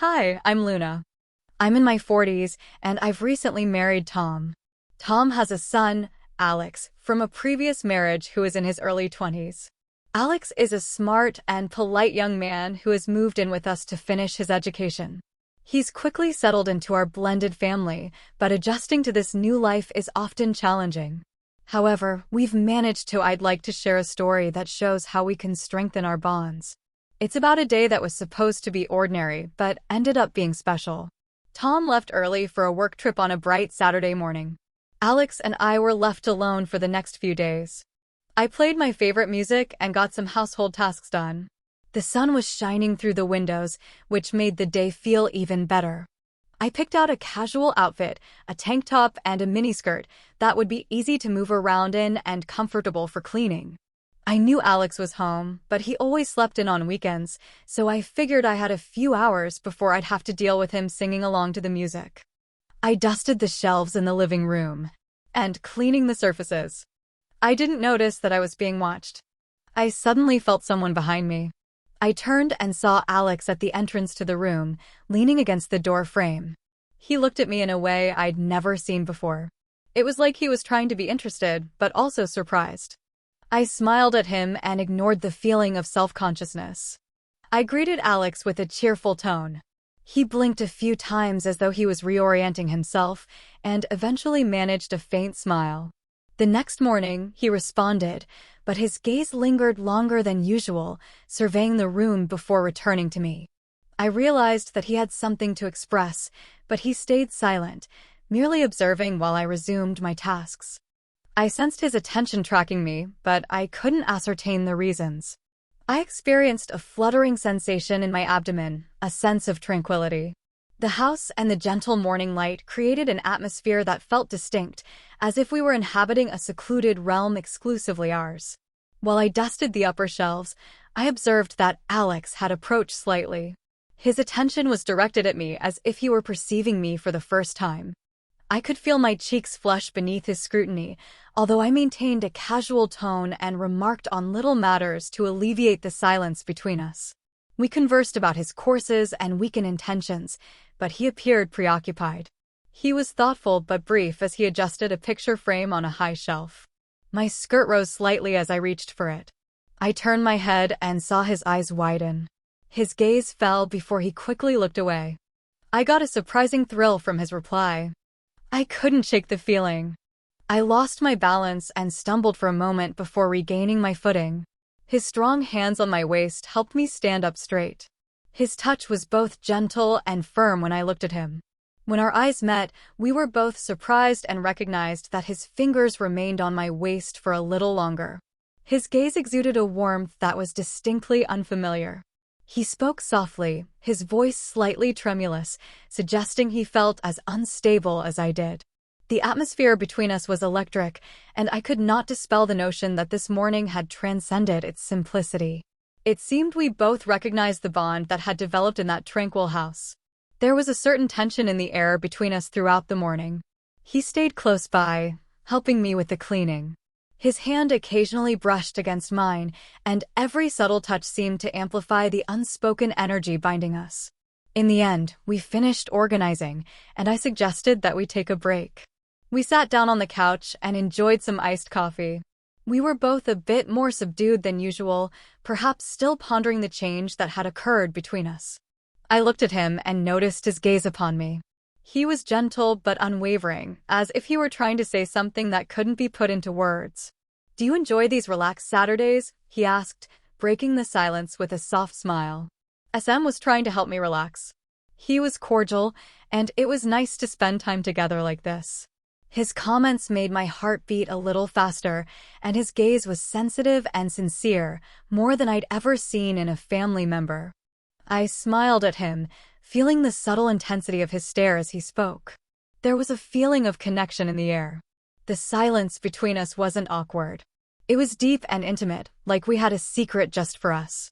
Hi, I'm Luna. I'm in my 40s, and I've recently married Tom. Tom has a son, Alex, from a previous marriage who is in his early 20s. Alex is a smart and polite young man who has moved in with us to finish his education. He's quickly settled into our blended family, but adjusting to this new life is often challenging. However, I'd like to share a story that shows how we can strengthen our bonds. It's about a day that was supposed to be ordinary, but ended up being special. Tom left early for a work trip on a bright Saturday morning. Alex and I were left alone for the next few days. I played my favorite music and got some household tasks done. The sun was shining through the windows, which made the day feel even better. I picked out a casual outfit, a tank top and a miniskirt that would be easy to move around in and comfortable for cleaning. I knew Alex was home, but he always slept in on weekends, so I figured I had a few hours before I'd have to deal with him singing along to the music. I dusted the shelves in the living room and cleaning the surfaces. I didn't notice that I was being watched. I suddenly felt someone behind me. I turned and saw Alex at the entrance to the room, leaning against the door frame. He looked at me in a way I'd never seen before. It was like he was trying to be interested, but also surprised. I smiled at him and ignored the feeling of self-consciousness. I greeted Alex with a cheerful tone. He blinked a few times as though he was reorienting himself, and eventually managed a faint smile. The next morning, he responded, but his gaze lingered longer than usual, surveying the room before returning to me. I realized that he had something to express, but he stayed silent, merely observing while I resumed my tasks. I sensed his attention tracking me, but I couldn't ascertain the reasons. I experienced a fluttering sensation in my abdomen, a sense of tranquility. The house and the gentle morning light created an atmosphere that felt distinct, as if we were inhabiting a secluded realm exclusively ours. While I dusted the upper shelves, I observed that Alex had approached slightly. His attention was directed at me as if he were perceiving me for the first time. I could feel my cheeks flush beneath his scrutiny, although I maintained a casual tone and remarked on little matters to alleviate the silence between us. We conversed about his courses and weekend intentions, but he appeared preoccupied. He was thoughtful but brief as he adjusted a picture frame on a high shelf. My skirt rose slightly as I reached for it. I turned my head and saw his eyes widen. His gaze fell before he quickly looked away. I got a surprising thrill from his reply. I couldn't shake the feeling. I lost my balance and stumbled for a moment before regaining my footing. His strong hands on my waist helped me stand up straight. His touch was both gentle and firm when I looked at him. When our eyes met, we were both surprised and recognized that his fingers remained on my waist for a little longer. His gaze exuded a warmth that was distinctly unfamiliar. He spoke softly, his voice slightly tremulous, suggesting he felt as unstable as I did. The atmosphere between us was electric, and I could not dispel the notion that this morning had transcended its simplicity. It seemed we both recognized the bond that had developed in that tranquil house. There was a certain tension in the air between us throughout the morning. He stayed close by, helping me with the cleaning. His hand occasionally brushed against mine, and every subtle touch seemed to amplify the unspoken energy binding us. In the end, we finished organizing, and I suggested that we take a break. We sat down on the couch and enjoyed some iced coffee. We were both a bit more subdued than usual, perhaps still pondering the change that had occurred between us. I looked at him and noticed his gaze upon me. He was gentle but unwavering, as if he were trying to say something that couldn't be put into words. "Do you enjoy these relaxed Saturdays?" he asked, breaking the silence with a soft smile. SM was trying to help me relax. He was cordial, and it was nice to spend time together like this. His comments made my heart beat a little faster, and his gaze was sensitive and sincere, more than I'd ever seen in a family member. I smiled at him, feeling the subtle intensity of his stare as he spoke. There was a feeling of connection in the air. The silence between us wasn't awkward. It was deep and intimate, like we had a secret just for us.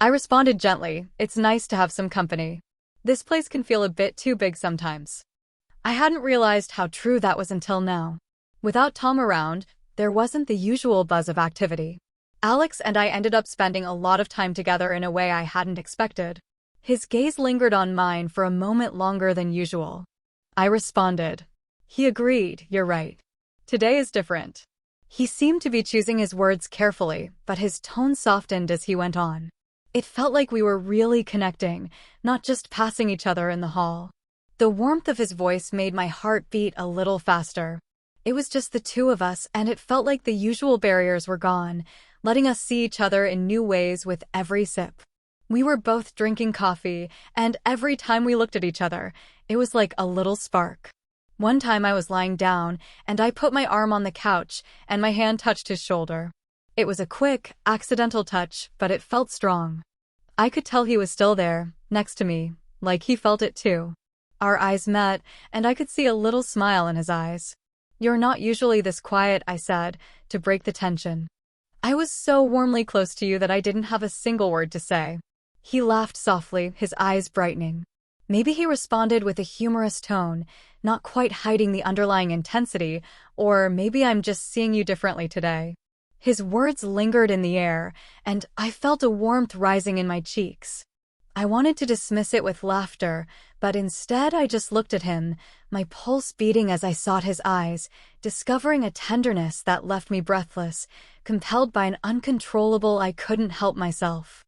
I responded gently, "It's nice to have some company. This place can feel a bit too big sometimes." I hadn't realized how true that was until now. Without Tom around, there wasn't the usual buzz of activity. Alex and I ended up spending a lot of time together in a way I hadn't expected. His gaze lingered on mine for a moment longer than usual. I responded. He agreed, "You're right. Today is different." He seemed to be choosing his words carefully, but his tone softened as he went on. It felt like we were really connecting, not just passing each other in the hall. The warmth of his voice made my heart beat a little faster. It was just the two of us, and it felt like the usual barriers were gone, letting us see each other in new ways with every sip. We were both drinking coffee, and every time we looked at each other, it was like a little spark. One time I was lying down, and I put my arm on the couch, and my hand touched his shoulder. It was a quick, accidental touch, but it felt strong. I could tell he was still there, next to me, like he felt it too. Our eyes met, and I could see a little smile in his eyes. "You're not usually this quiet," I said, to break the tension. I was so warmly close to you that I didn't have a single word to say. He laughed softly, his eyes brightening. Maybe he responded with a humorous tone, not quite hiding the underlying intensity, or maybe I'm just seeing you differently today. His words lingered in the air, and I felt a warmth rising in my cheeks. I wanted to dismiss it with laughter, but instead I just looked at him, my pulse beating as I sought his eyes, discovering a tenderness that left me breathless, compelled by an uncontrollable I couldn't help myself.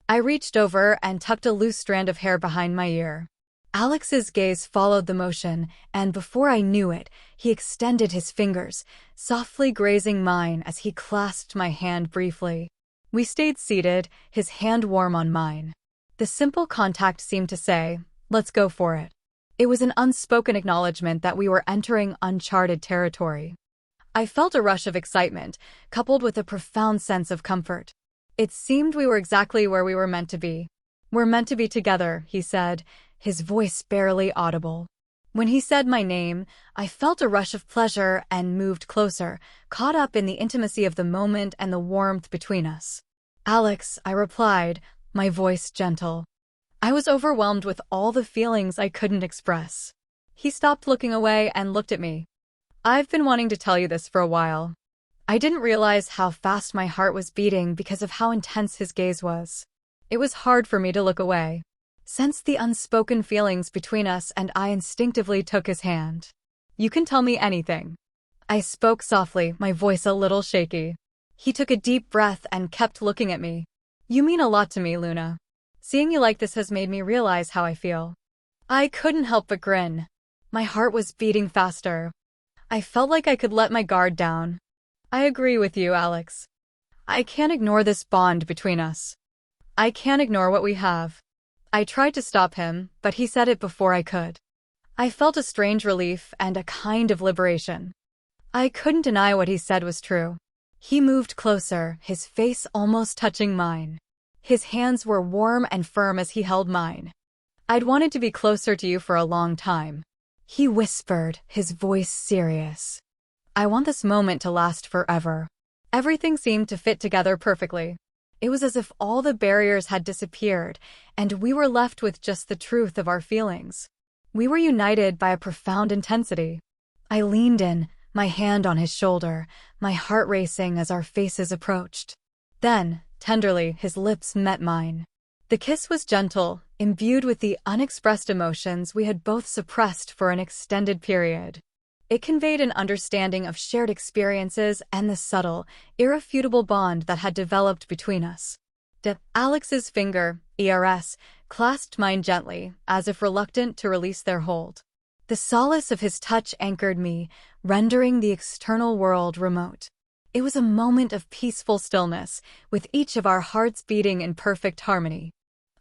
I reached over and tucked a loose strand of hair behind my ear. Alex's gaze followed the motion, and before I knew it, he extended his fingers, softly grazing mine as he clasped my hand briefly. We stayed seated, his hand warm on mine. The simple contact seemed to say, "Let's go for it." It was an unspoken acknowledgement that we were entering uncharted territory. I felt a rush of excitement, coupled with a profound sense of comfort. It seemed we were exactly where we were meant to be. "We're meant to be together," he said, his voice barely audible. When he said my name, I felt a rush of pleasure and moved closer, caught up in the intimacy of the moment and the warmth between us. "Alex," I replied, my voice gentle. I was overwhelmed with all the feelings I couldn't express. He stopped looking away and looked at me. "I've been wanting to tell you this for a while." I didn't realize how fast my heart was beating because of how intense his gaze was. It was hard for me to look away. Sensed the unspoken feelings between us, and I instinctively took his hand. "You can tell me anything." I spoke softly, my voice a little shaky. He took a deep breath and kept looking at me. "You mean a lot to me, Luna. Seeing you like this has made me realize how I feel." I couldn't help but grin. My heart was beating faster. I felt like I could let my guard down. "I agree with you, Alex. I can't ignore this bond between us. I can't ignore what we have." I tried to stop him, but he said it before I could. I felt a strange relief and a kind of liberation. I couldn't deny what he said was true. He moved closer, his face almost touching mine. His hands were warm and firm as he held mine. "I'd wanted to be closer to you for a long time," he whispered, his voice serious. "I want this moment to last forever." Everything seemed to fit together perfectly. It was as if all the barriers had disappeared, and we were left with just the truth of our feelings. We were united by a profound intensity. I leaned in, my hand on his shoulder, my heart racing as our faces approached. Then, tenderly, his lips met mine. The kiss was gentle, imbued with the unexpressed emotions we had both suppressed for an extended period. It conveyed an understanding of shared experiences and the subtle, irrefutable bond that had developed between us. Alex's finger, ERS, clasped mine gently, as if reluctant to release their hold. The solace of his touch anchored me, rendering the external world remote. It was a moment of peaceful stillness, with each of our hearts beating in perfect harmony.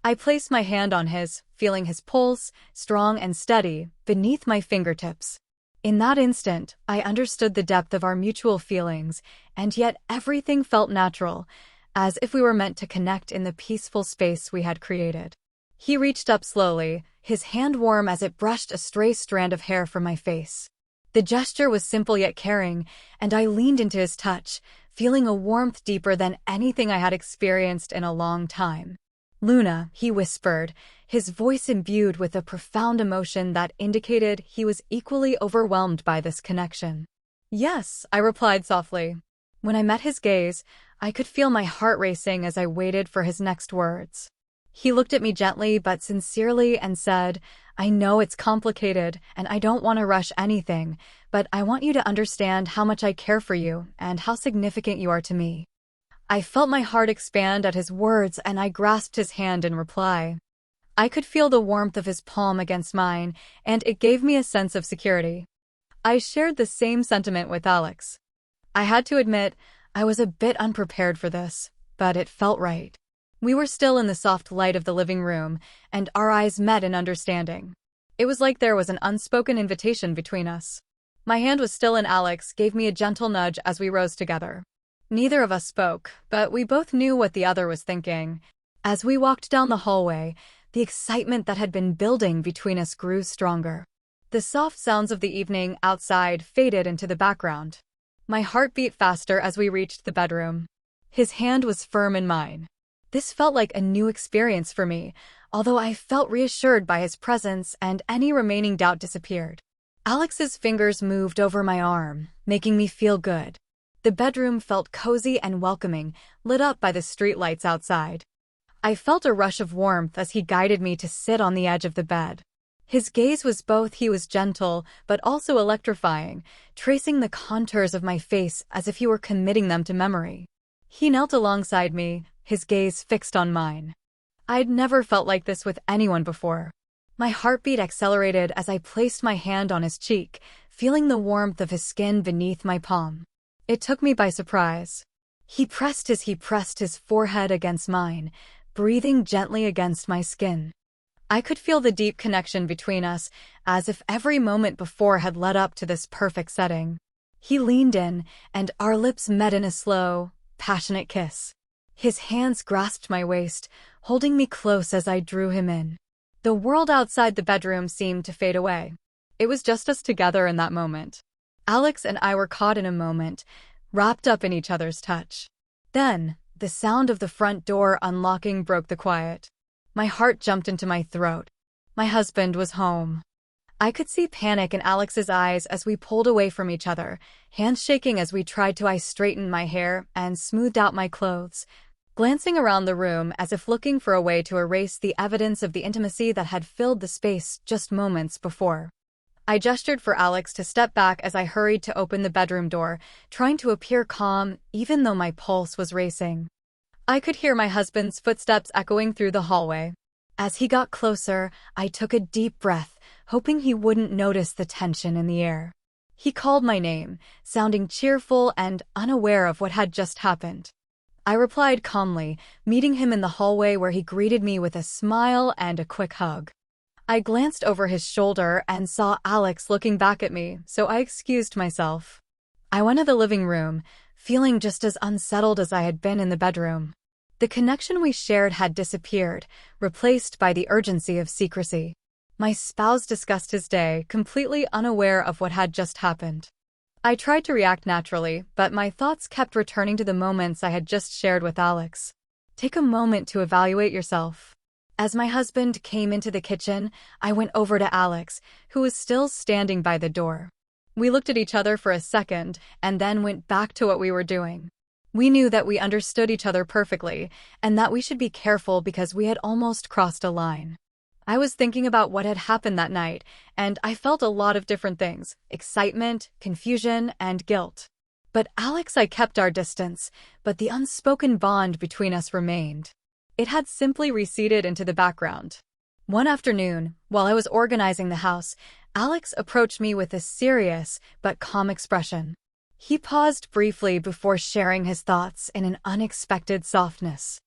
I placed my hand on his, feeling his pulse, strong and steady, beneath my fingertips. In that instant, I understood the depth of our mutual feelings, and yet everything felt natural, as if we were meant to connect in the peaceful space we had created. He reached up slowly, his hand warm as it brushed a stray strand of hair from my face. The gesture was simple yet caring, and I leaned into his touch, feeling a warmth deeper than anything I had experienced in a long time. "Luna," he whispered, his voice imbued with a profound emotion that indicated he was equally overwhelmed by this connection. "Yes," I replied softly. When I met his gaze, I could feel my heart racing as I waited for his next words. He looked at me gently but sincerely and said, "I know it's complicated and I don't want to rush anything, but I want you to understand how much I care for you and how significant you are to me." I felt my heart expand at his words and I grasped his hand in reply. I could feel the warmth of his palm against mine, and it gave me a sense of security. I shared the same sentiment with Alex. I had to admit, I was a bit unprepared for this, but it felt right. We were still in the soft light of the living room, and our eyes met in understanding. It was like there was an unspoken invitation between us. My hand was still in Alex, gave me a gentle nudge as we rose together. Neither of us spoke, but we both knew what the other was thinking. As we walked down the hallway, the excitement that had been building between us grew stronger. The soft sounds of the evening outside faded into the background. My heart beat faster as we reached the bedroom. His hand was firm in mine. This felt like a new experience for me, although I felt reassured by his presence and any remaining doubt disappeared. Alex's fingers moved over my arm, making me feel good. The bedroom felt cozy and welcoming, lit up by the streetlights outside. I felt a rush of warmth as he guided me to sit on the edge of the bed. His gaze was he was gentle, but also electrifying, tracing the contours of my face as if he were committing them to memory. He knelt alongside me, his gaze fixed on mine. I'd never felt like this with anyone before. My heartbeat accelerated as I placed my hand on his cheek, feeling the warmth of his skin beneath my palm. It took me by surprise. He pressed his forehead against mine, breathing gently against my skin. I could feel the deep connection between us, as if every moment before had led up to this perfect setting. He leaned in, and our lips met in a slow, passionate kiss. His hands grasped my waist, holding me close as I drew him in. The world outside the bedroom seemed to fade away. It was just us together in that moment. Alex and I were caught in a moment, wrapped up in each other's touch. Then, the sound of the front door unlocking broke the quiet. My heart jumped into my throat. My husband was home. I could see panic in Alex's eyes as we pulled away from each other, hands shaking as we tried to straighten my hair and smoothed out my clothes, glancing around the room as if looking for a way to erase the evidence of the intimacy that had filled the space just moments before. I gestured for Alex to step back as I hurried to open the bedroom door, trying to appear calm even though my pulse was racing. I could hear my husband's footsteps echoing through the hallway. As he got closer, I took a deep breath, hoping he wouldn't notice the tension in the air. He called my name, sounding cheerful and unaware of what had just happened. I replied calmly, meeting him in the hallway where he greeted me with a smile and a quick hug. I glanced over his shoulder and saw Alex looking back at me, so I excused myself. I went to the living room, feeling just as unsettled as I had been in the bedroom. The connection we shared had disappeared, replaced by the urgency of secrecy. My spouse discussed his day, completely unaware of what had just happened. I tried to react naturally, but my thoughts kept returning to the moments I had just shared with Alex. Take a moment to evaluate yourself. As my husband came into the kitchen, I went over to Alex, who was still standing by the door. We looked at each other for a second, and then went back to what we were doing. We knew that we understood each other perfectly, and that we should be careful because we had almost crossed a line. I was thinking about what had happened that night, and I felt a lot of different things: excitement, confusion, and guilt. But Alex, I kept our distance, but the unspoken bond between us remained. It had simply receded into the background. One afternoon, while I was organizing the house, Alex approached me with a serious but calm expression. He paused briefly before sharing his thoughts in an unexpected softness.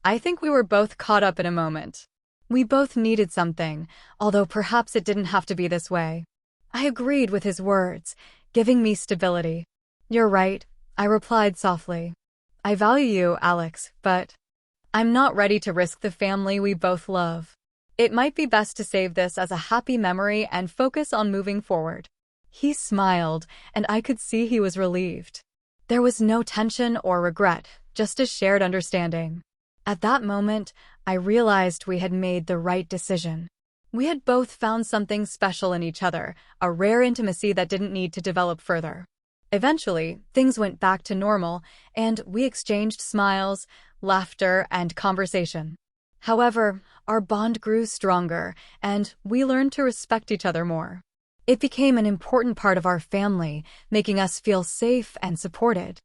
I think we were both caught up in a moment. We both needed something, although perhaps it didn't have to be this way. I agreed with his words, giving me stability. "You're right," I replied softly. "I value you, Alex, but I'm not ready to risk the family we both love. It might be best to save this as a happy memory and focus on moving forward." He smiled, and I could see he was relieved. There was no tension or regret, just a shared understanding. At that moment, I realized we had made the right decision. We had both found something special in each other, a rare intimacy that didn't need to develop further. Eventually, things went back to normal, and we exchanged smiles, laughter, and conversation. However, our bond grew stronger, and we learned to respect each other more. It became an important part of our family, making us feel safe and supported.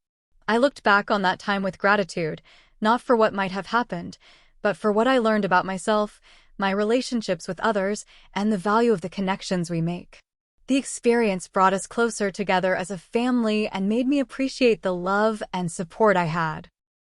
I looked back on that time with gratitude, not for what might have happened, but for what I learned about myself, my relationships with others, and the value of the connections we make. The experience brought us closer together as a family and made me appreciate the love and support I had.